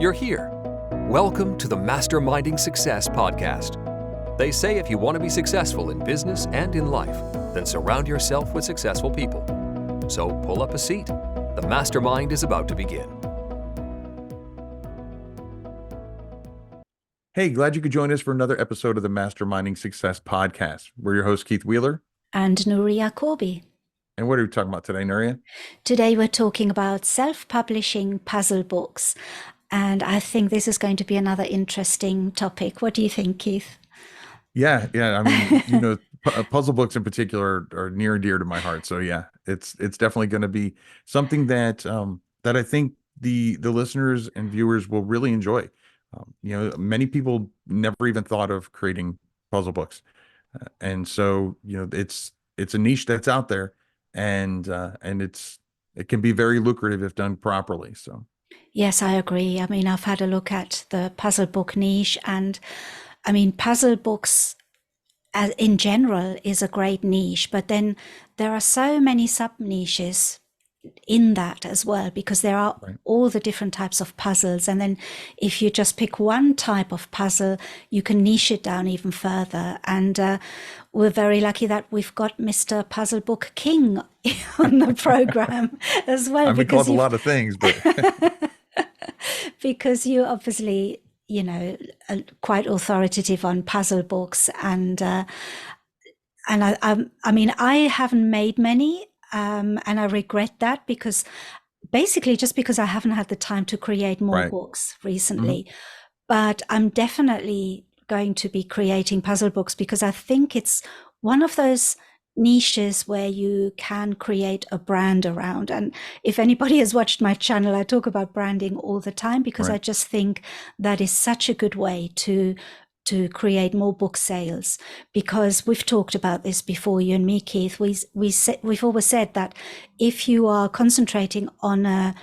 You're here. Welcome to the Masterminding Success podcast. They say if you want to be successful in business and in life, then surround yourself with successful people. So pull up a seat. The mastermind is about to begin. Hey, glad you could join us for another episode of the Masterminding Success podcast. We're your host, Keith Wheeler. And Nuria Corby. And what are we talking about today, Nuria? Today we're talking about self-publishing puzzle books. And I think this is going to be another interesting topic. What do you think, Keith? Yeah. I mean, puzzle books in particular are near and dear to my heart. So yeah, it's definitely going to be something that that I think the listeners and viewers will really enjoy. Many people never even thought of creating puzzle books, and so it's a niche that's out there, and it can be very lucrative if done properly. So. Yes, I agree. I mean, I've had a look at the puzzle book niche, and I mean, puzzle books in general is a great niche, but then there are so many sub niches in that as well, because there are all the different types of puzzles. And then if you just pick one type of puzzle, you can niche it down even further. And we're very lucky that we've got Mr. Puzzle Book King on the program as well. I've been called a lot of things, but because you obviously, are quite authoritative on puzzle books, and I mean, I haven't made many. And I regret that, because basically just because I haven't had the time to create more books recently. Mm-hmm. But I'm definitely going to be creating puzzle books, because I think it's one of those niches where you can create a brand around. And if anybody has watched my channel, I talk about branding all the time, because I just think that is such a good way to create more book sales. Because we've talked about this before, you and me, Keith. We've always said that if you are concentrating on a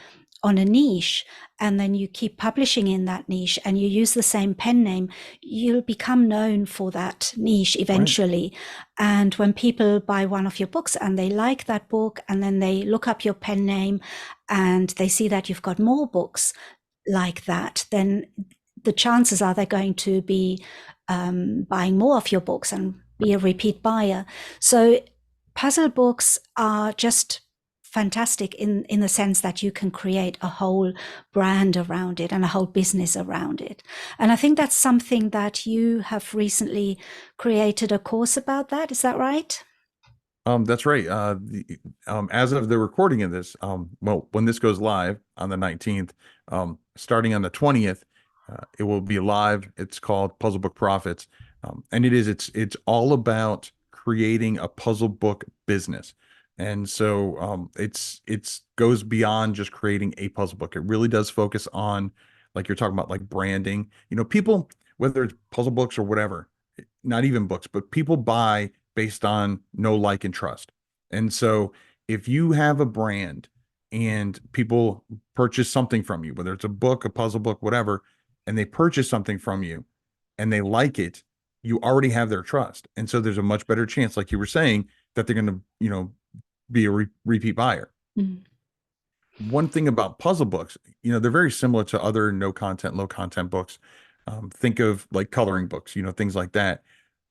niche, and then you keep publishing in that niche, and you use the same pen name, you'll become known for that niche eventually. And when people buy one of your books and they like that book, and then they look up your pen name and they see that you've got more books like that, then the chances are they're going to be buying more of your books and be a repeat buyer. So puzzle books are just fantastic in the sense that you can create a whole brand around it and a whole business around it. And I think that's something that you have recently created a course about that. Is that right? That's right. As of the recording of this, when this goes live on the 19th, starting on the 20th, it will be live. It's called Puzzle Book Profits. And it's all about creating a puzzle book business. And so it's goes beyond just creating a puzzle book. It really does focus on, like you're talking about, like branding. People, whether it's puzzle books or whatever, not even books, but people buy based on know, like, and trust. And so if you have a brand and people purchase something from you, whether it's a book, a puzzle book, whatever, and they purchase something from you and they like it, you already have their trust. And so there's a much better chance, like you were saying, that they're going to, be a repeat buyer. Mm-hmm. One thing about puzzle books, they're very similar to other no content, low content books. Think of like coloring books, things like that.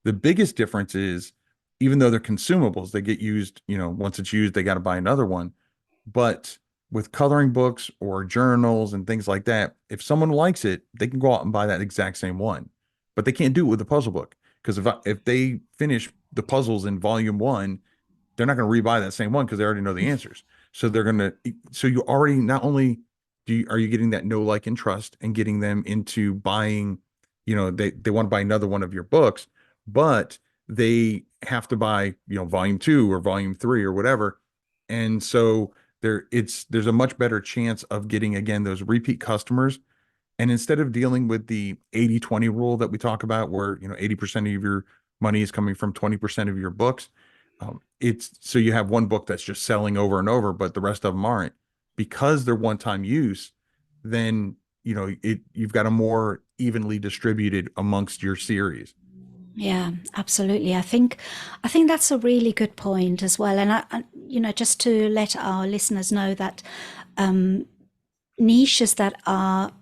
The biggest difference is, even though they're consumables, they get used, once it's used, they got to buy another one. But with coloring books or journals and things like that, if someone likes it, they can go out and buy that exact same one. But they can't do it with a puzzle book, because if they finish the puzzles in volume 1, they're not going to rebuy that same one because they already know the answers. So you already, not only are you getting that know, like, and trust and getting them into buying, they want to buy another one of your books, but they have to buy, volume 2 or volume 3 or whatever. And so there's a much better chance of getting, again, those repeat customers. And instead of dealing with the 80-20 rule that we talk about, where 80% of your money is coming from 20% of your books, it's so you have one book that's just selling over and over, but the rest of them aren't, because they're one-time use. Then you've got a more evenly distributed amongst your series. Yeah, absolutely. I think that's a really good point as well. And I just to let our listeners know that niches that are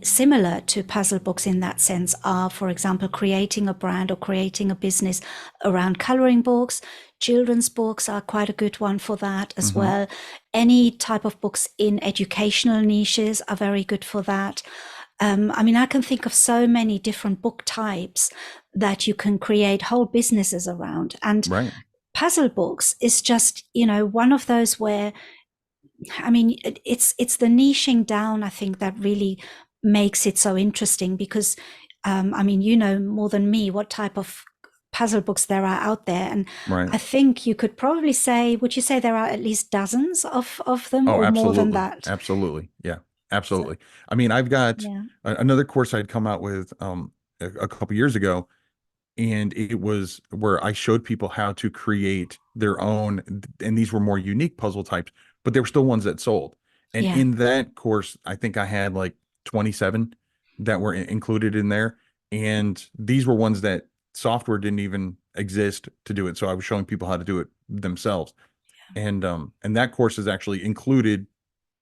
similar to puzzle books in that sense are, for example, creating a brand or creating a business around coloring books. Children's books are quite a good one for that as well. Any type of books in educational niches are very good for that. I mean, I can think of so many different book types that you can create whole businesses around. And Right. puzzle books is just, one of those where, I mean, it's the niching down, I think, that really makes it so interesting because, I mean, you know more than me what type of puzzle books there are out there. And Right. I think you could probably say, would you say there are at least dozens of them Oh, or more than absolutely. that? Absolutely. Yeah, So, absolutely. I mean, I've got yeah. another course I'd come out with a couple years ago, and it was where I showed people how to create their own, and these were more unique puzzle types, but they were still ones that sold. And Yeah. in that course, I think I had like 27 that were included in there. And these were ones that software didn't even exist to do it. So I was showing people how to do it themselves. And that course is actually included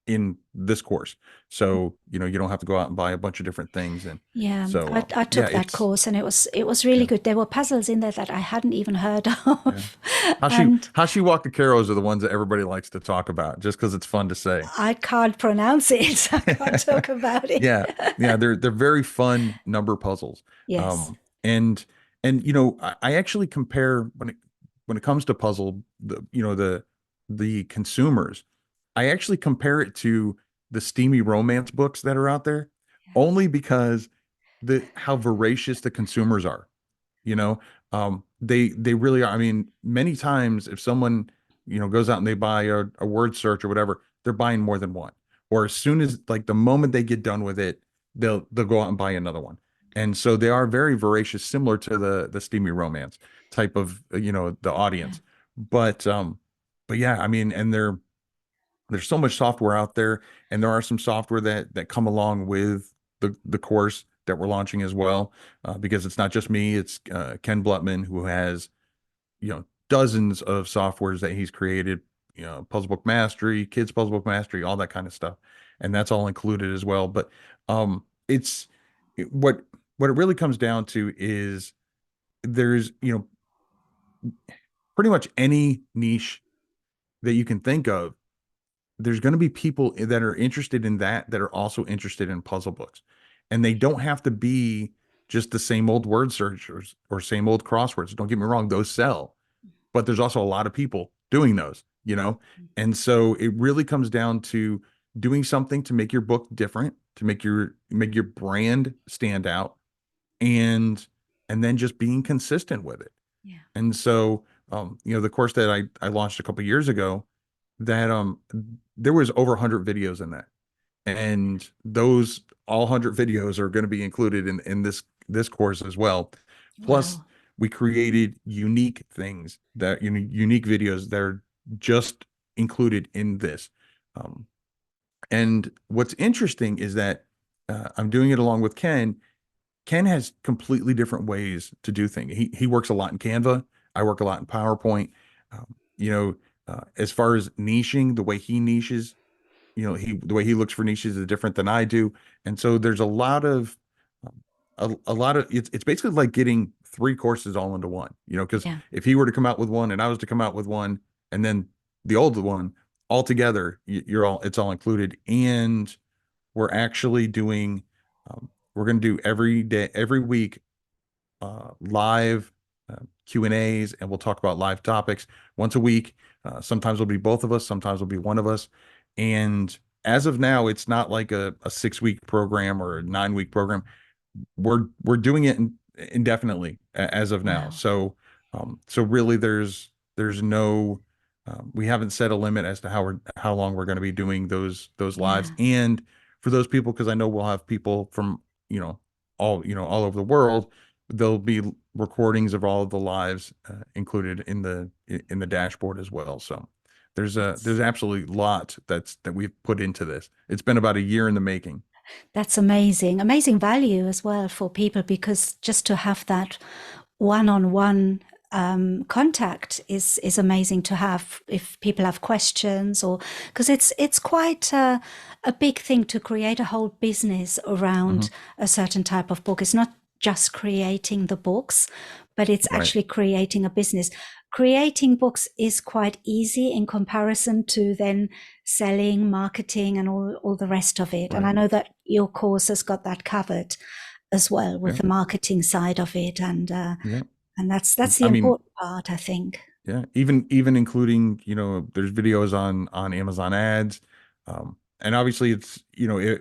in this course. So, you don't have to go out and buy a bunch of different things. And Yeah, so, I yeah, took that course and it was really yeah. good. There were puzzles in there that I hadn't even heard Yeah. of. And Hashi Caros are the ones that everybody likes to talk about just because it's fun to say. I can't pronounce it. So I can't talk about it. Yeah. Yeah, they're very fun number puzzles. Yes. Um and I actually compare when it comes to puzzle, the consumers, I actually compare it to the steamy romance books that are out there only because the how voracious the consumers are. you know they really are. I mean, many times if someone goes out and they buy a word search or whatever, they're buying more than one, or as soon as, like, the moment they get done with it, they'll go out and buy another one. And so they are very voracious, similar to the steamy romance type of the Yeah. audience. But yeah, I mean, and there's so much software out there, and there are some software that come along with the course that we're launching as well, because it's not just me. It's Ken Blutman, who has dozens of softwares that he's created, Puzzle Book Mastery, Kids Puzzle Book Mastery, all that kind of stuff, and that's all included as well. But it's what it really comes down to is there's pretty much any niche that you can think of, there's going to be people that are interested in that are also interested in puzzle books. And they don't have to be just the same old word searchers or same old crosswords. Don't get me wrong, those sell. But there's also a lot of people doing those. And so it really comes down to doing something to make your book different, to make your brand stand out, and then just being consistent with it. Yeah. And so the course that I launched a couple years ago, that there was over 100 videos in that, and those all 100 videos are going to be included in this course as well. Plus, Wow. we created unique things, that unique videos that are just included in this. And what's interesting is that I'm doing it along with Ken. Ken has completely different ways to do things. He works a lot in Canva. I work a lot in PowerPoint. Um, as far as niching, the way he niches, the way he looks for niches is different than I do. And so there's a lot of it's basically like getting three courses all into one, because Yeah. if he were to come out with one and I was to come out with one, and then the old one all together, it's all included. And we're actually doing we're going to do every day, every week, live Q&As, and we'll talk about live topics once a week. Sometimes it'll be both of us, sometimes it'll be one of us. And as of now, it's not like a 6-week program or a 9-week program. We're doing it indefinitely as of now. Wow. So really there's no we haven't set a limit as to how long we're going to be doing those lives. Yeah. And for those people, because I know we'll have people from all over the world, there'll be recordings of all of the lives included in the dashboard as well. So there's absolutely a lot that we've put into this. It's been about a year in the making. That's amazing. Amazing value as well for people, because just to have that one-on-one contact is amazing to have if people have questions, or because it's quite a big thing to create a whole business around a certain type of book. It's not just creating the books, but it's Right. actually creating a business. Creating books is quite easy in comparison to then selling, marketing, and all the rest of it. And I Right. know that your course has got that covered as well, with Yeah. the marketing side of it, and Yeah. that's the I mean, important part, I think. yeah, even including, there's videos on Amazon ads. And obviously it's,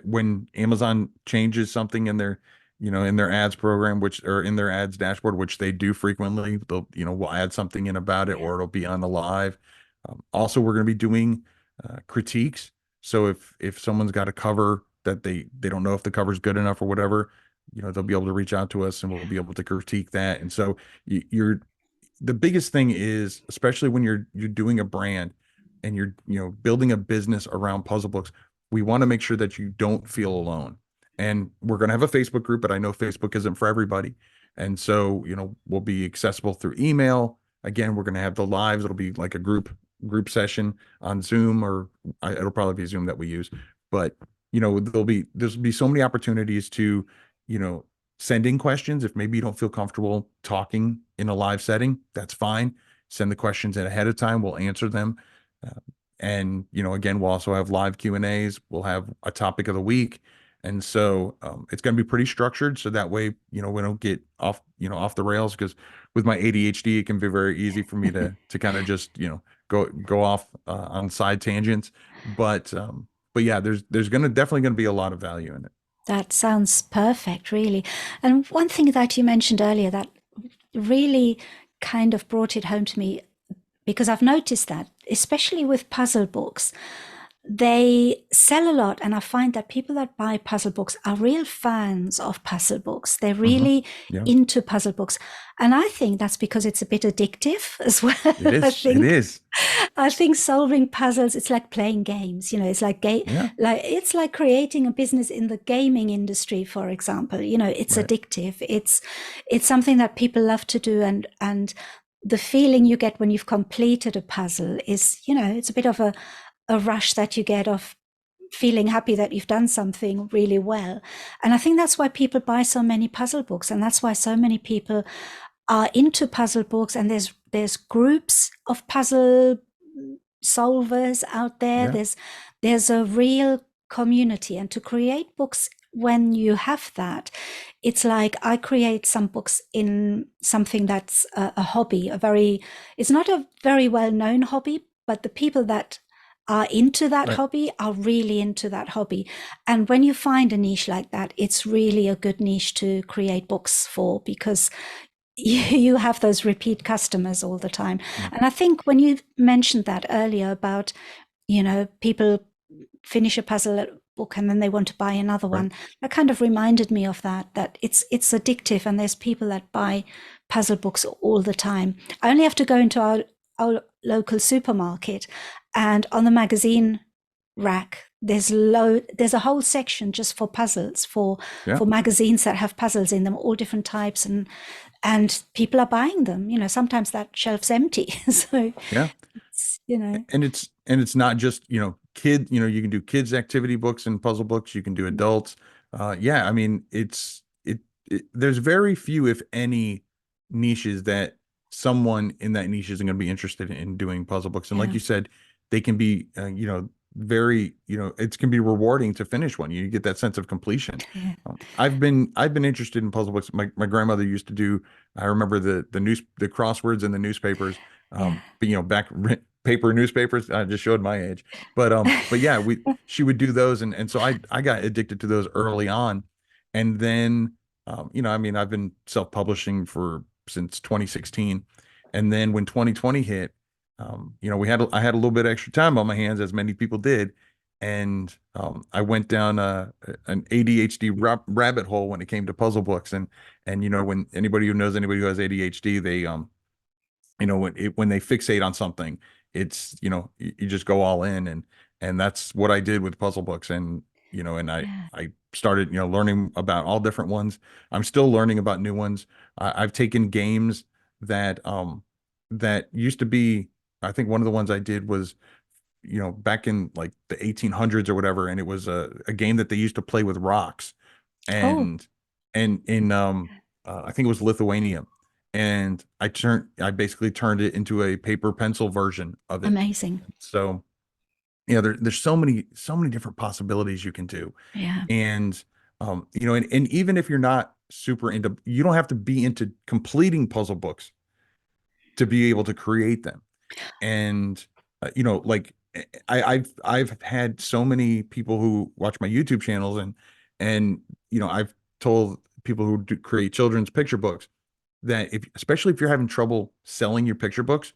when Amazon changes something in their, in their ads program, which, or in their ads dashboard, which they do frequently, they'll, we'll add something in about it, or it'll be on the live. Also, we're going to be doing critiques. So if someone's got a cover that they don't know if the cover's good enough or whatever, they'll be able to reach out to us and we'll be able to critique that. And so you're the biggest thing is, especially when you're doing a brand and you're, building a business around puzzle books, we want to make sure that you don't feel alone. And we're going to have a Facebook group, but I know Facebook isn't for everybody. And so, we'll be accessible through email. Again, we're going to have the lives. It'll be like a group session on Zoom, or it'll probably be Zoom that we use. But, there'll be so many opportunities to, you know, send in questions. If maybe you don't feel comfortable talking in a live setting, that's fine. Send the questions in ahead of time. We'll answer them. Uh, and, again, we'll also have live Q&As. We'll have a topic of the week. And so it's going to be pretty structured. So that way, we don't get off the rails, because with my ADHD, it can be very easy for me to kind of just, go off on side tangents. But yeah, there's definitely going to be a lot of value in it. That sounds perfect, really. And one thing that you mentioned earlier that really kind of brought it home to me, because I've noticed that, especially with puzzle books, they sell a lot, and I find that people that buy puzzle books are real fans of puzzle books. They're really Yeah, into puzzle books, and I think that's because it's a bit addictive as well. it is. It is. I think solving puzzles, it's like playing games. It's like Yeah. it's like creating a business in the gaming industry, for example. It's Right. addictive. It's something that people love to do, and the feeling you get when you've completed a puzzle is, it's a bit of a rush that you get of feeling happy that you've done something really well. And I think that's why people buy so many puzzle books, and that's why so many people are into puzzle books. And there's groups of puzzle solvers out there. Yeah. There's a real community, and to create books, when you have that, it's like I create some books in something that's a hobby, it's not a very well-known hobby, but the people that are into that Right. hobby are really into that hobby. And when you find a niche like that, it's really a good niche to create books for, because you have those repeat customers all the time. And I think when you mentioned that earlier about, people finish a puzzle book and then they want to buy another one, that kind of reminded me of that it's addictive, and there's people that buy puzzle books all the time. I only have to go into our local supermarket, and on the magazine rack, there's a whole section just for puzzles, for magazines that have puzzles in them, all different types, and people are buying them. Sometimes that shelf's empty. So Yeah. And it's not just, kid, you can do kids activity books and puzzle books. You can do adults. Yeah. I mean, there's very few, if any, niches that someone in that niche isn't going to be interested in doing puzzle books. And like you said, they can be, very, it can be rewarding to finish one. You get that sense of completion. Yeah. I've been interested in puzzle books. My grandmother used to do, I remember the crosswords in the newspapers. But back paper newspapers, I just showed my age. But yeah, she would do those, and so I got addicted to those early on. And then I mean, I've been self-publishing since 2016. And then when 2020 hit, I had a little bit extra time on my hands, as many people did. And I went down an ADHD rabbit hole when it came to puzzle books. And when anybody who knows anybody who has ADHD, they when they fixate on something, it's you just go all in, and that's what I did with puzzle books. And I started learning about all different ones. I'm still learning about new ones. I've taken games that used to be, I think one of the ones I did was, back in like the 1800s or whatever, and it was a game that they used to play with rocks, Oh, and in I think it was Lithuania, and I basically turned it into a paper pencil version of it. amazing. So there's so many different possibilities you can do. Yeah. And and even if you're not super into, you don't have to be into completing puzzle books to be able to create them. And like I've had so many people who watch my YouTube channels, and I've told people who do create children's picture books that, especially if you're having trouble selling your picture books,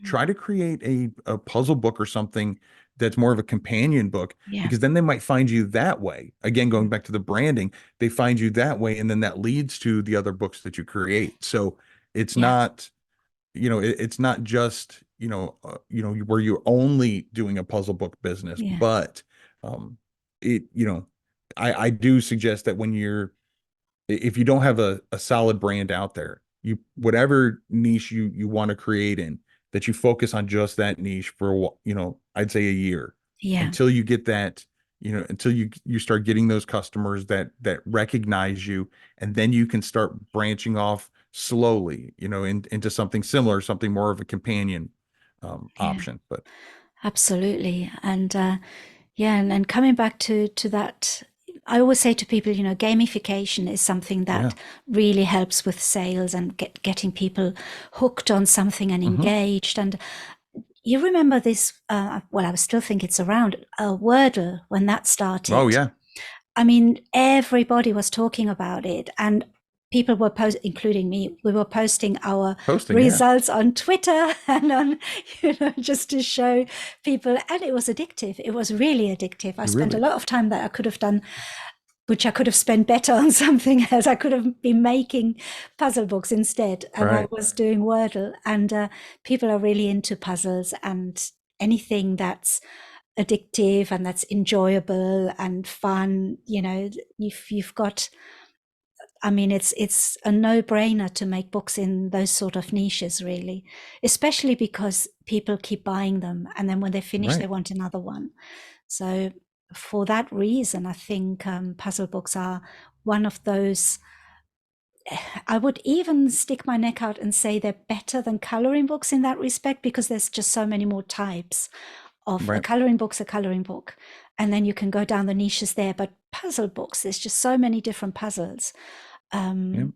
try to create a puzzle book or something that's more of a companion book, Yeah. because then they might find you that way. Again, going back to the branding, they find you that way, and then that leads to the other books that you create. So it's Yeah. not, it's not just, where you're only doing a puzzle book business, Yeah. but um, it, I do suggest that when you're, if you don't have a solid brand out there, you, whatever niche you want to create in, that you focus on just that niche for I'd say a year, Yeah. until you get that, until you start getting those customers that recognize you, and then you can start branching off slowly, into something similar, something more of a companion Yeah. option. But Absolutely. And yeah, and coming back to that, I always say to people, gamification is something yeah. that really helps with sales and getting people hooked on something and Hmm. engaged. And you remember this, well, I still think it's around, Wordle, when that Oh started. yeah. I mean, everybody was talking about it, and people were including me, we were posting our Posting, yeah. results on Twitter and on, just to show people. And it was addictive. It was really addictive. I spent a Really. lot of time that I could have done, which I could have spent better on something else. I could have been making puzzle books instead, and I Right. was doing Wordle. And people are really into puzzles and anything that's addictive and that's enjoyable and fun. You've got, I mean, it's a no-brainer to make books in those sort of niches, really, especially because people keep buying them, and then when they finish, they Right. want another one. So for that reason, I think puzzle books are one of those. I would even stick my neck out and say they're better than coloring books in that respect, because there's just so many more types of a Right. coloring book's a coloring book, and then you can go down the niches there. But puzzle books, there's just so many different puzzles. Yeah. um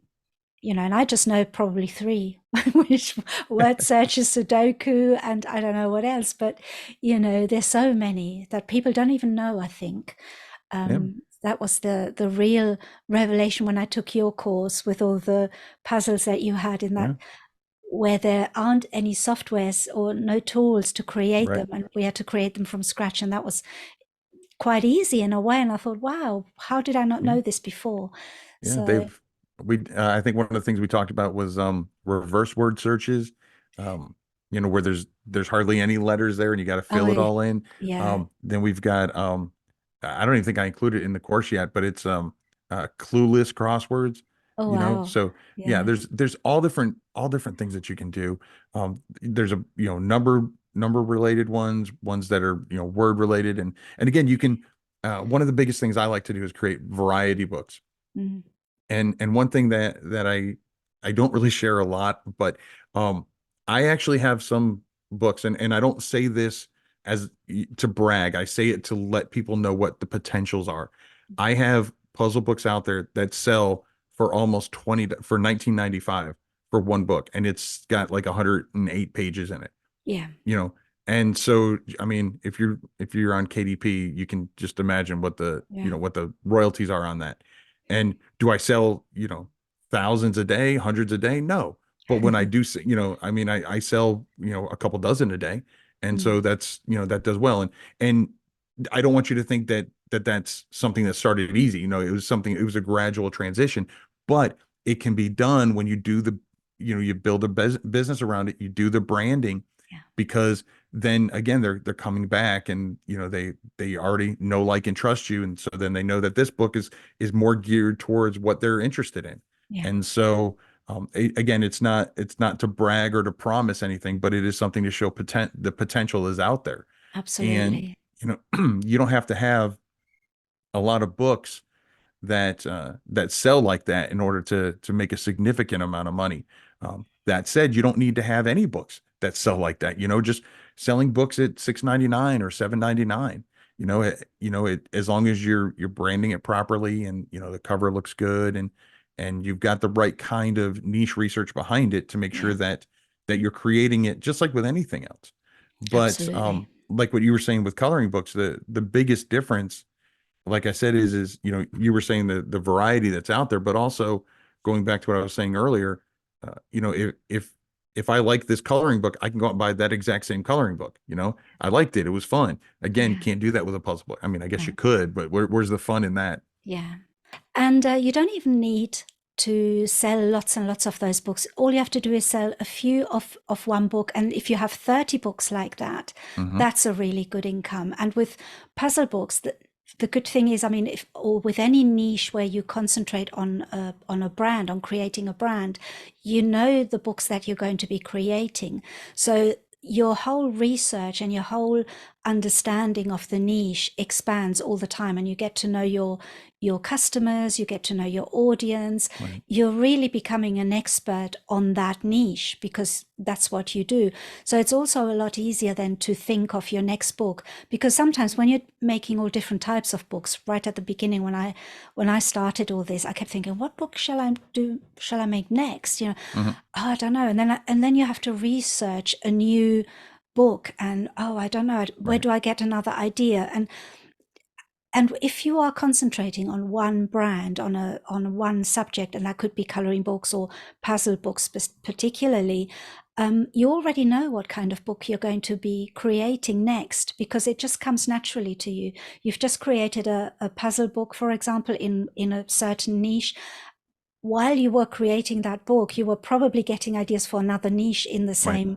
and I just know probably three, which word search is Sudoku, and I don't know what else, but there's so many that people don't even know, I think. Yeah. That was the real revelation when I took your course, with all the puzzles that you had in that, Yeah. where there aren't any softwares or no tools to create Right. them, and we had to create them from scratch, and that was quite easy in a way. And I thought, wow, how did I not Yeah. know this before? Yeah, So, I think one of the things we talked about was reverse word searches, um where there's hardly any letters there, and you got to oh fill it all in. yeah. Then we've got I don't even think I included it in the course yet, but it's clueless crosswords, Oh wow. so yeah, Yeah. there's all different things that you can do. There's a, number related ones that are, word related, and again, you can, one of the biggest things I like to do is create variety books. Mm. And one thing that I don't really share a lot, but um I actually have some books, and I don't say this as to brag. I say it to let people know what the potentials are. I have puzzle books out there that sell for almost 20 for 1995 for one book, and it's got like 108 pages in it, Yeah. you know. And so, I mean, if you're on KDP, you can just imagine what the, Yeah. what the royalties are on that. And do I sell, thousands a day, hundreds a day? No. But when I do, I mean, I sell, a couple dozen a day. And Mm. so that's, that does well. And I don't want you to think that's something that started easy. It was a gradual transition, but it can be done when you do you build a business around it, you do the branding, Yeah. because then again, they're coming back, and they already know, like, and trust you. And so then they know that this book is more geared towards what they're interested in. Yeah. And so, Again, it's not to brag or to promise anything, but it is something to show the potential is out there. And, Absolutely. you don't have to have a lot of books that sell like that in order to make a significant amount of money. That said, you don't need to have any books that sell like that. Just selling books at 6.99 or 7.99. As long as you're branding it properly, and the cover looks good, and you've got the right kind of niche research behind it to make sure Yeah, that you're creating it just like with anything else. But absolutely. like what you were saying with coloring books, the biggest difference, like I said, is you were saying the variety that's out there, but also going back to what I was saying earlier, if I like this coloring book, I can go out and buy that exact same coloring book. I liked it; it was fun. Again, Yeah. can't do that with a puzzle book. I mean, I guess you No. could, but where's the fun in that? Yeah. And you don't even need to sell lots and lots of those books. All you have to do is sell a few of one book. And if you have 30 books like that, Hmm. that's a really good income. And with puzzle books, the good thing is, I mean, or with any niche where you concentrate on a brand, on creating a brand, the books that you're going to be creating. So your whole research and your whole understanding of the niche expands all the time, and you get to know your customers, you get to know your audience. Right. You're really becoming an expert on that niche because that's what you do. So it's also a lot easier then to think of your next book, because sometimes when you're making all different types of books, right at the beginning when I started all this, I kept thinking, what book shall I make next? Hmm. Oh, I don't know. And then you have to research a new book, and oh, I don't know, where Right. do I get another idea? And if you are concentrating on one brand, on one subject, and that could be coloring books or puzzle books particularly, you already know what kind of book you're going to be creating next, because it just comes naturally to you. You've just created a puzzle book, for example, in a certain niche. While you were creating that book, you were probably getting ideas for another niche in the Right.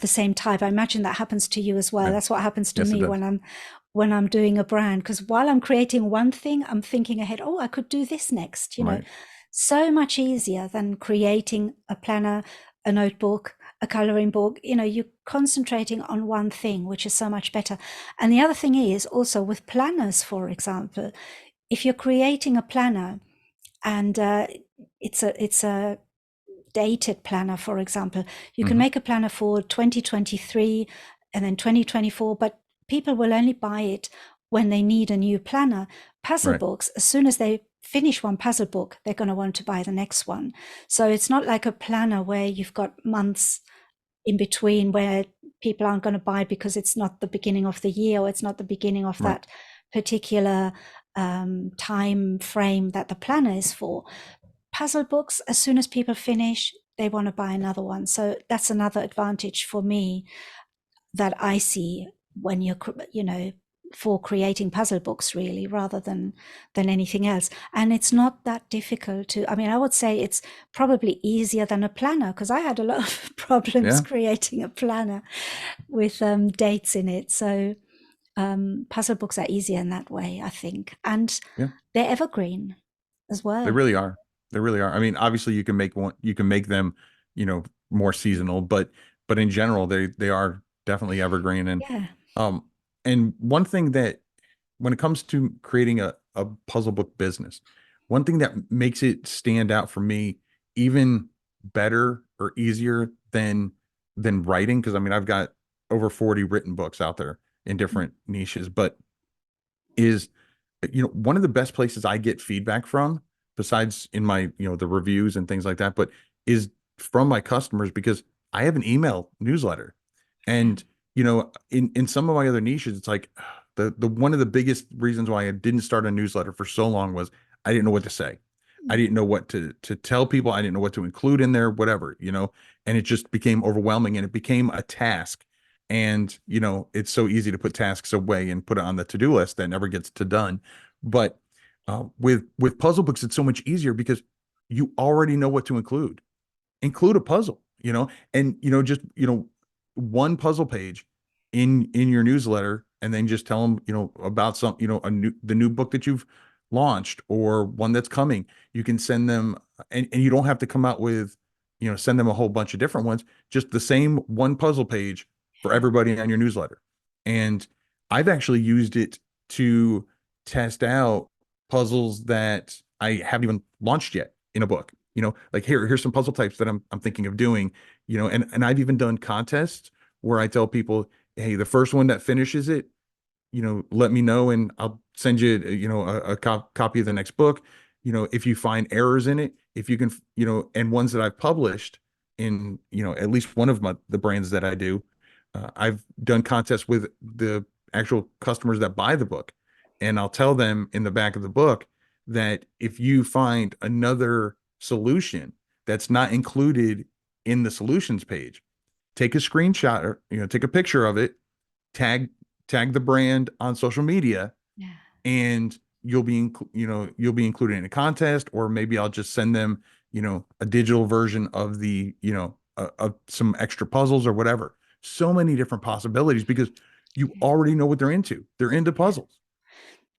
same type. I imagine that happens to you as well. Yeah. That's what happens to Yes, it me does. when I'm doing a brand, because while I'm creating one thing, I'm thinking ahead, oh, I could do this next. Right. So much easier than creating a planner, a notebook, a coloring book. You're concentrating on one thing, which is so much better. And the other thing is also with planners, for example, if you're creating a planner, and it's a dated planner, for example, you can Hmm. make a planner for 2023 and then 2024, but people will only buy it when they need a new planner. Puzzle Right. books, as soon as they finish one puzzle book, they're going to want to buy the next one. So it's not like a planner where you've got months in between where people aren't going to buy because it's not the beginning of the year, or it's not the beginning of Right. that particular time frame that the planner is for. Puzzle books, as soon as people finish, they want to buy another one. So that's another advantage for me that I see when for creating puzzle books, really, rather than anything else. And it's not that difficult to, I mean, I would say it's probably easier than a planner, because I had a lot of problems Yeah. creating a planner with dates in it. So puzzle books are easier in that way, I think. And Yeah. they're evergreen as They well. really are. They really are. I mean, obviously you can make them, more seasonal, but in general, they are definitely evergreen. Yeah. Um, and one thing that when it comes to creating a puzzle book business, one thing that makes it stand out for me even better or easier than writing, because I mean, I've got over 40 written books out there in different niches, but is one of the best places I get feedback from, besides in my the reviews and things like that, but is from my customers, because I have an email newsletter. Yeah. And in some of my other niches, it's like the one of the biggest reasons why I didn't start a newsletter for so long was I didn't know what to say. I didn't know what to tell people. I didn't know what to include in there, whatever, and it just became overwhelming, and it became a task. And it's so easy to put tasks away and put it on the to-do list that never gets to done. But with puzzle books, it's so much easier because you already know what to include a puzzle, and just one puzzle page in your newsletter, and then just tell them about some the new book that you've launched or one that's coming. You can send them, and you don't have to come out with, send them a whole bunch of different ones, just the same one puzzle page for Yeah. everybody on your newsletter. And I've actually used it to test out puzzles that I haven't even launched yet in a book. Like here's some puzzle types that I'm thinking of doing, and I've even done contests where I tell people, hey, the first one that finishes it, let me know and I'll send you, a copy of the next book. If you find errors in it, if you can, and ones that I've published in, at least one of the brands that I do, I've done contests with the actual customers that buy the book. And I'll tell them in the back of the book that if you find another solution that's not included in the solutions page, take a screenshot or, take a picture of it, tag tag the brand on social media, Yeah. and you'll be included in a contest, or maybe I'll just send them, a digital version of the, of some extra puzzles or whatever. So many different possibilities because you already know what they're into. They're into puzzles.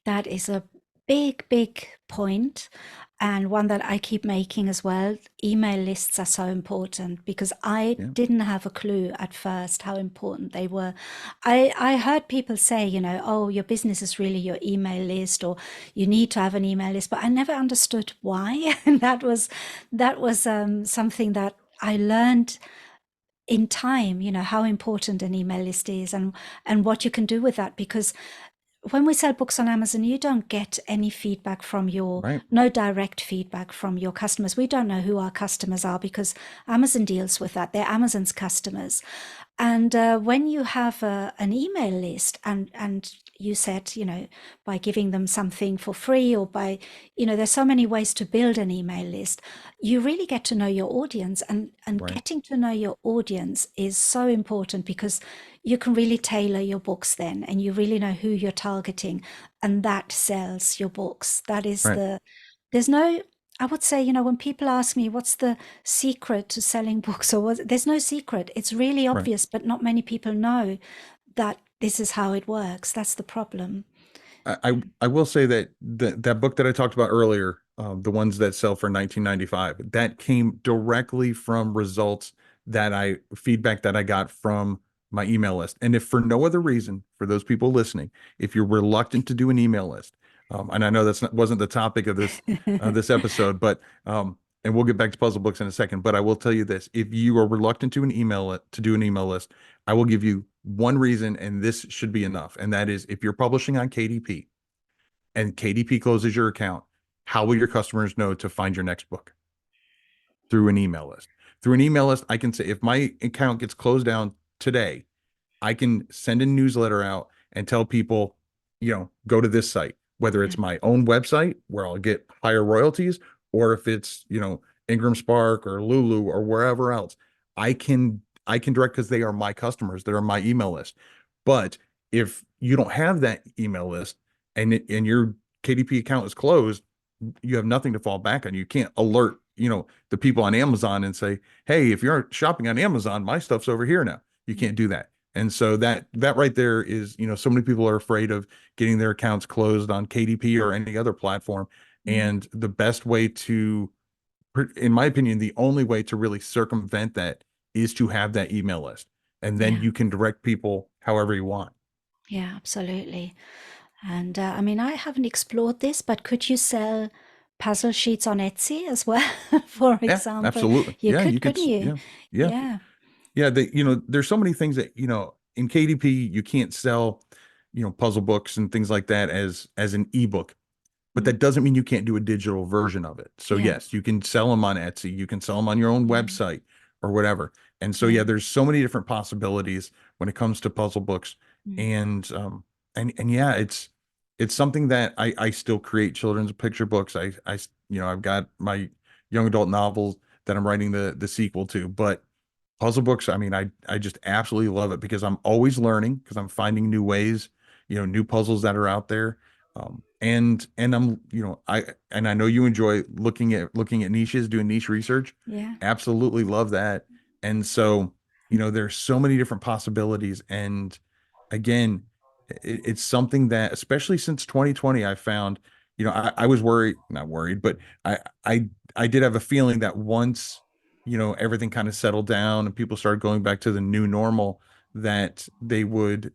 That is a big, big point, and one that I keep making as well. Email lists are so important because I Yeah. didn't have a clue at first how important they were. I heard people say, oh, your business is really your email list, or you need to have an email list, but I never understood why. And that was something that I learned in time, how important an email list is, and what you can do with that. Because when we sell books on Amazon, you don't get any feedback from Right. no direct feedback from your customers. We don't know who our customers are because Amazon deals with that. They're Amazon's customers. And when you have an email list, and you said, by giving them something for free, or by, there's so many ways to build an email list. You really get to know your audience, and Right. getting to know your audience is so important because you can really tailor your books then, and you really know who you're targeting, and that sells your books. That is Right. there's no, I would say, when people ask me what's the secret to selling books, or there's no secret. It's really Right. obvious, but not many people know that this is how it works. That's the problem. I will say that that book that I talked about earlier, the ones that sell for 1995, that came directly from results feedback that I got from my email list. And if for no other reason, for those people listening, if you're reluctant to do an email list, and I know wasn't the topic of this episode, but and we'll get back to puzzle books in a second, but I will tell you this: if you are reluctant to do an email list, I will give you one reason, and this should be enough. And that is, if you're publishing on KDP and KDP closes your account, how will your customers know to find your next book? Through an email list. Through an email list, I can say, if my account gets closed down today, I can send a newsletter out and tell people, go to this site, whether it's my own website where I'll get higher royalties, or if it's, Ingram Spark or Lulu or wherever else. I can direct, because they are my customers. They're on my email list. But if you don't have that email list, and your KDP account is closed, you have nothing to fall back on. You can't alert, the people on Amazon and say, hey, if you're shopping on Amazon, my stuff's over here now. You can't do that. And so that right there is, so many people are afraid of getting their accounts closed on KDP or any other platform. And the best way to, in my opinion, the only way to really circumvent that is to have that email list. And then Yeah, you can direct people however you want. yeah, absolutely. And I mean, I haven't explored this, but could you sell puzzle sheets on Etsy as well, for Yeah, example? absolutely. You Yeah, could, couldn't you? yeah, yeah. Yeah. Yeah, there's so many things that, in KDP you can't sell, puzzle books and things like that as an ebook, but Mm. that doesn't mean you can't do a digital version of it. So Yeah. yes, you can sell them on Etsy, you can sell them on your own Yeah. website or whatever. And so Yeah. yeah, there's so many different possibilities when it comes to puzzle books. Mm. And yeah, it's something that I still create children's picture books. I've got my young adult novels that I'm writing the sequel to, but puzzle books, I mean, I just absolutely love it because I'm always learning, because I'm finding new ways, new puzzles that are out there. And I'm, I know you enjoy looking at niches, doing niche research. Yeah. Absolutely love that. And so, there's so many different possibilities. And again, it's something that, especially since 2020, I found, I was worried, not worried, but I, I, I did have a feeling that once, everything kind of settled down and people started going back to the new normal, that the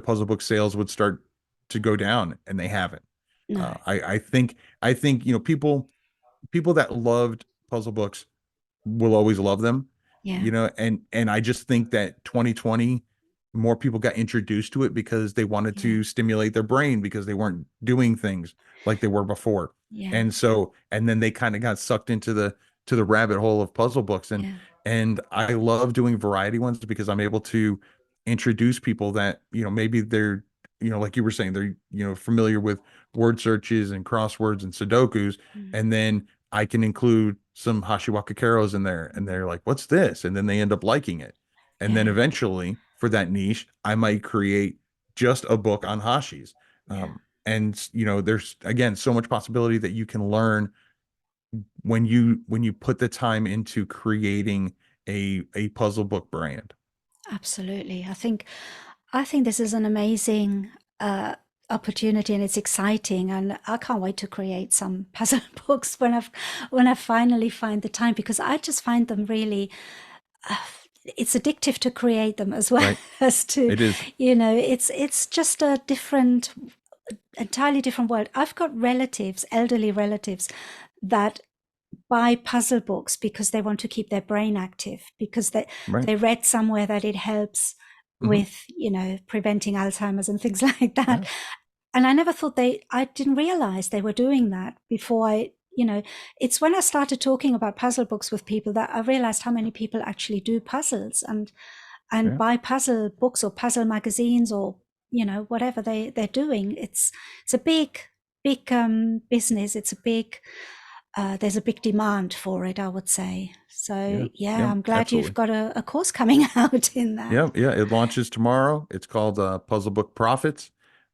puzzle book sales would start to go down, and they haven't. No. I think, people that loved puzzle books will always love them, Yeah. and I just think that 2020 more people got introduced to it because they wanted Yeah. to stimulate their brain because they weren't doing things like they were before. Yeah. And then they kind of got sucked into the rabbit hole of puzzle books, and Yeah. and I love doing variety ones because I'm able to introduce people that, maybe they're, like you were saying, they're, familiar with word searches and crosswords and Sudokus, Mm. and then I can include some Hashiwaka Karos in there, and they're like, "What's this?" And then they end up liking it. And then Yeah. eventually, for that niche, I might create just a book on hashis. Yeah. And there's again so much possibility that you can learn when you put the time into creating a puzzle book brand. Absolutely. I think this is an amazing opportunity, and it's exciting, and I can't wait to create some puzzle books when I finally find the time, because I just find them really uh, it's addictive to create them as well Right? as to, It is. it's just a different, entirely different world. I've got relatives, elderly relatives, that buy puzzle books because they want to keep their brain active, because Right. they read somewhere that it helps Hmm. with, preventing Alzheimer's and things like that. Yeah. And I never thought I didn't realize they were doing that before it's when I started talking about puzzle books with people that I realized how many people actually do puzzles and Yeah. buy puzzle books or puzzle magazines, or, whatever they're doing. It's a big, big business. It's a big, there's a big demand for it, I would say. So Yeah. yeah, Yeah. I'm glad you've Absolutely. got a course coming out in that. Yeah, yeah, it launches tomorrow. It's called Puzzle Book Profits.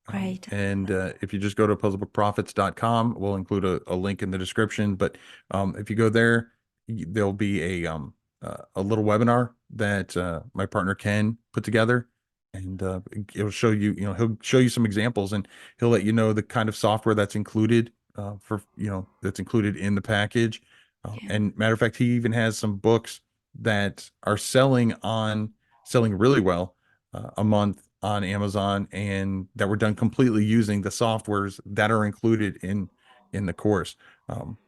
Great. And if you just go to puzzlebookprofits.com, we'll include a link in the description. But if you go there, there'll be a little webinar that my partner Ken put together, and it'll show you, he'll show you some examples, and he'll let you know the kind of software that's included that's included in the package. Yeah. And matter of fact, he even has some books that are selling really well a month on Amazon, and that were done completely using the softwares that are included in the course.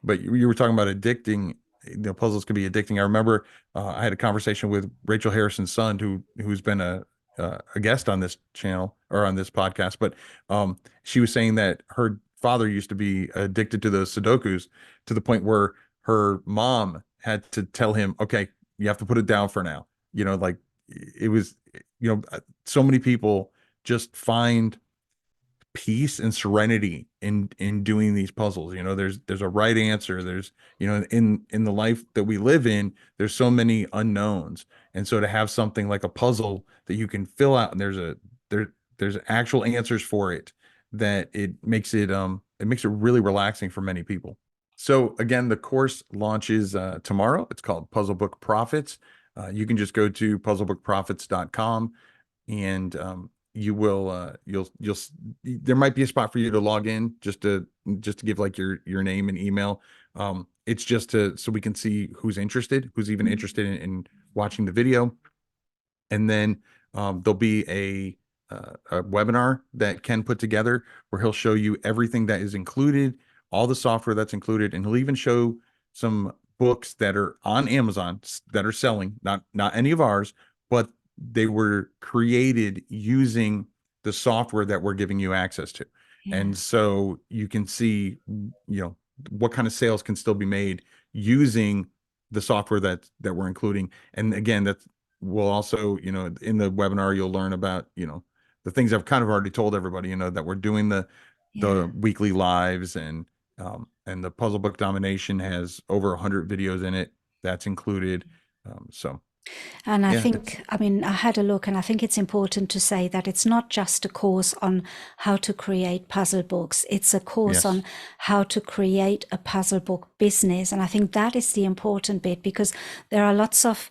But you were talking about addicting. Puzzles can be addicting. I remember I had a conversation with Rachel Harrison's son, who's been a guest on this channel or on this podcast. But she was saying that her father used to be addicted to those Sudokus to the point where her mom had to tell him, "Okay, you have to put it down for now." Like it was, so many people just find peace and serenity in doing these puzzles. There's a right answer. There's, in the life that we live in, there's so many unknowns. And so to have something like a puzzle that you can fill out, and there's actual answers for it, that it makes it really relaxing for many people. So again, the course launches tomorrow. It's called Puzzle Book Profits. You can just go to puzzlebookprofits.com, and there might be a spot for you to log in just to give like your name and email. It's just so we can see who's even interested in watching the video. And then there'll be a webinar that Ken put together where he'll show you everything that is included, all the software that's included, and he'll even show some books that are on Amazon that are selling, not any of ours, but they were created using the software that we're giving you access to. Yeah. And so you can see, what kind of sales can still be made using the software that we're including. And again, we'll also, in the webinar, you'll learn about, the things I've kind of already told everybody, that we're doing the Yeah. weekly lives, and the puzzle book domination has over 100 videos in it. That's included. So And I yeah, think, I mean, I had a look, and I think it's important to say that it's not just a course on how to create puzzle books. It's a course yes, on how to create a puzzle book business. And I think that is the important bit, because there are lots of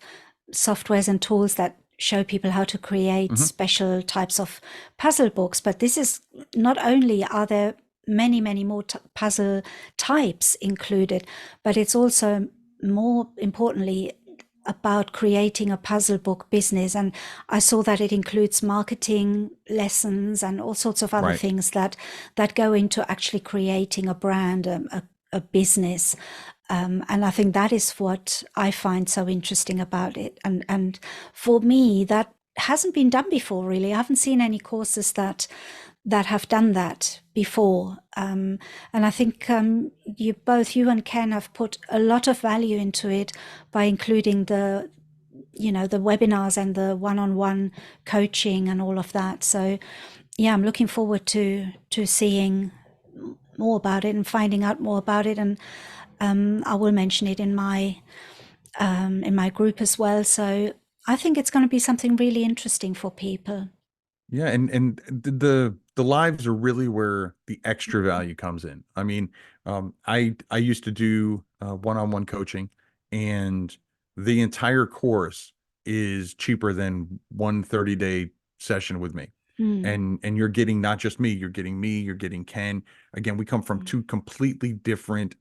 softwares and tools that show people how to create hmm special types of puzzle books. But this is not only are there many more puzzle types included, but it's also more importantly about creating a puzzle book business. And I saw that it includes marketing lessons and all sorts of other Right. things that go into actually creating a brand, a business. And I think that is what I find so interesting about it. And for me, that hasn't been done before, really. I haven't seen any courses that have done that before. And I think you and Ken have put a lot of value into it by including the webinars and the one-on-one coaching and all of that. So yeah, I'm looking forward to seeing more about it and finding out more about it. And I will mention it in my group as well. So I think it's going to be something really interesting for people. Yeah, and the lives are really where the extra value comes in. I mean, I used to do one-on-one coaching, and the entire course is cheaper than one 30-day session with me. Mm. And you're getting not just me, you're getting me, you're getting Ken. Again, we come from two completely different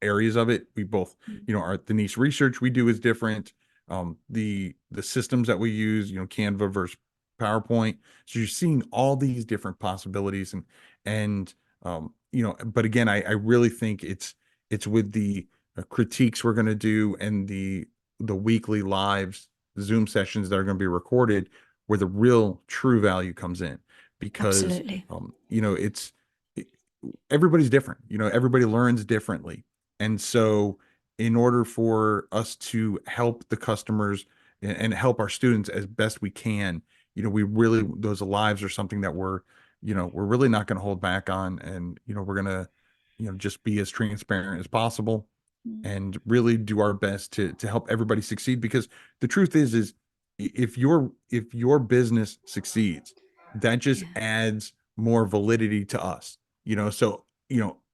areas of it. We both, the niche research we do is different. The systems that we use, Canva versus PowerPoint. So you're seeing all these different possibilities, and but again, I really think it's with the critiques we're going to do, and the weekly lives, Zoom sessions that are going to be recorded, where the real true value comes in. Because Absolutely. it's everybody's different. Everybody learns differently, and so in order for us to help the customers and help our students as best we can, we really, those lives are something that we're really not going to hold back on. And we're going to just be as transparent as possible, and really do our best to help everybody succeed. Because the truth is if your business succeeds, that just Yeah. adds more validity to us. So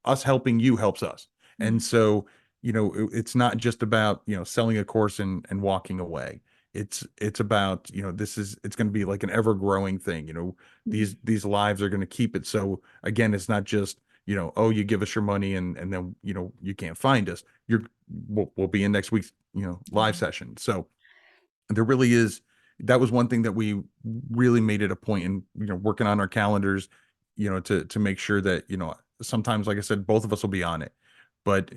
us helping you helps us. And Mm. so it's not just about selling a course and walking away. It's about it's going to be like an ever growing thing. These lives are going to keep it. So again, it's not just oh, you give us your money and then you can't find us. We'll be in next week's live Yeah. session. So there really is. That was one thing that we really made it a point in working on our calendars, to make sure that sometimes, like I said, both of us will be on it. But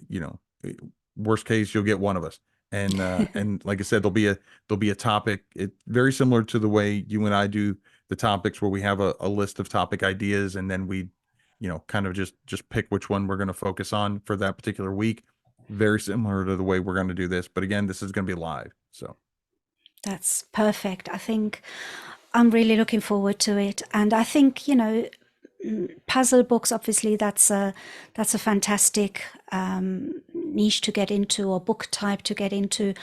worst case, you'll get one of us. And like I said, there'll be a topic. It very similar to the way you and I do the topics, where we have a list of topic ideas, and then we kind of just pick which one we're going to focus on for that particular week. Very similar to the way we're going to do this, but again, this is going to be live. So That's perfect. I think I'm really looking forward to it. And I think, puzzle books, obviously, that's a fantastic niche to get into, or book type to get into.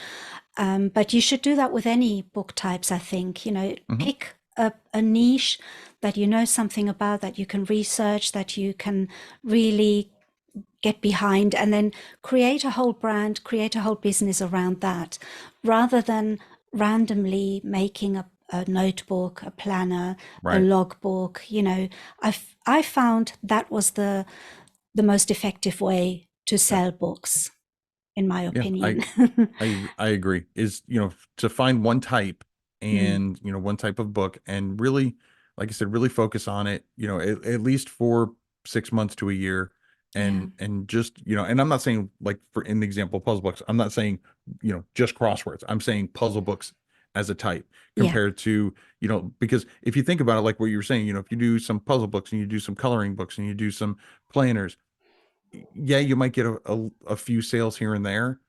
But you should do that with any book types, I think. mhm. Pick a niche that you know something about, that you can research, that you can really get behind, and then create a whole brand, create a whole business around that, rather than randomly making a notebook, a planner, a Right. logbook. I found that was the most effective way to Yeah. sell books, in my Yeah. opinion. I agree. Is to find one type, Mm, and one type of book, and really, like I said, really focus on it, at least for 6 months to a year. yeah, And just and I'm not saying, like, for in the example puzzle books, I'm not saying just crosswords. I'm saying puzzle books as a type, yeah, compared to because if you think about it, like what you were saying, if you do some puzzle books, and you do some coloring books, and you do some planners, yeah, you might get a few sales here and there.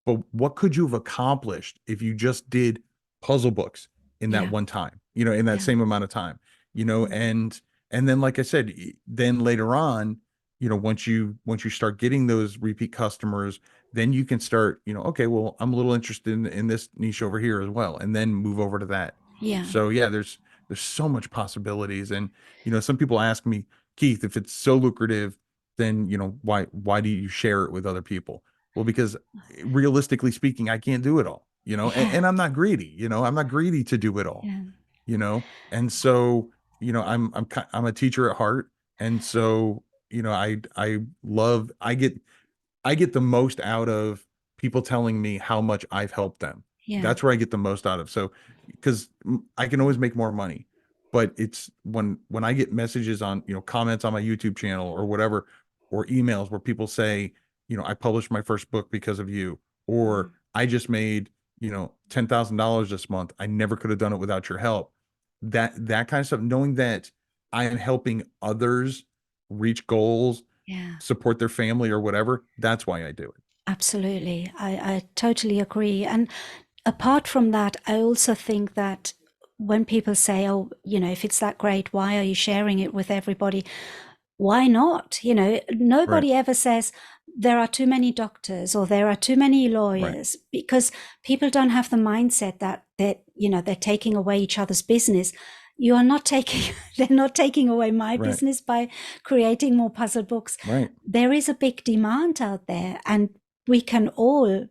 But what could you have accomplished if you just did puzzle books in that yeah, one time, in that yeah, same amount of time, mm, and then, like I said, then later on, once you start getting those repeat customers, then you can start, okay, well, I'm a little interested in this niche over here as well, and then move over to that. yeah, So yeah, there's so much possibilities. And some people ask me, Keith, if it's so lucrative, then why do you share it with other people? Well, because realistically speaking, I can't do it all, yeah, and I'm not greedy, I'm not greedy to do it all, yeah, and so, I'm a teacher at heart. And so, I get the most out of people telling me how much I've helped them. Yeah. That's where I get the most out of. So, because I can always make more money, but it's when I get messages on, comments on my YouTube channel or whatever, or emails where people say, I published my first book because of you, or I just made, $10,000 this month. I never could have done it without your help. That kind of stuff, knowing that I am helping others reach goals, Yeah. support their family or whatever, that's why I do it. Absolutely. I totally agree. And apart from that, I also think that when people say, oh, if it's that great, why are you sharing it with everybody? Why not? Nobody ever says there are too many doctors or there are too many lawyers, because people don't have the mindset that they're taking away each other's business. You are not they're not taking away my business by creating more puzzle books. Right. There is a big demand out there, and we can all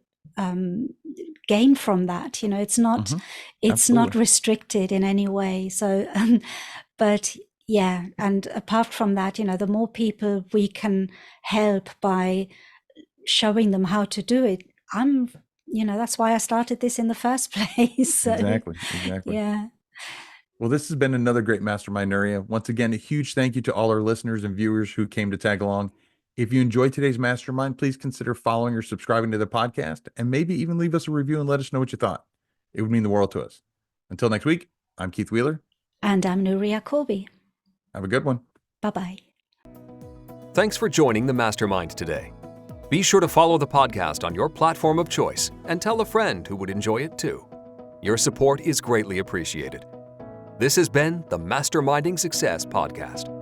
gain from that. It's not not restricted in any way. So, but yeah, and apart from that, the more people we can help by showing them how to do it, that's why I started this in the first place. So, Exactly. Yeah. Well, this has been another great mastermind, Nuria. Once again, a huge thank you to all our listeners and viewers who came to tag along. If you enjoyed today's mastermind, please consider following or subscribing to the podcast, and maybe even leave us a review and let us know what you thought. It would mean the world to us. Until next week, I'm Keith Wheeler. And I'm Nuria Colby. Have a good one. Bye-bye. Thanks for joining the Mastermind today. Be sure to follow the podcast on your platform of choice and tell a friend who would enjoy it too. Your support is greatly appreciated. This has been the Masterminding Success Podcast.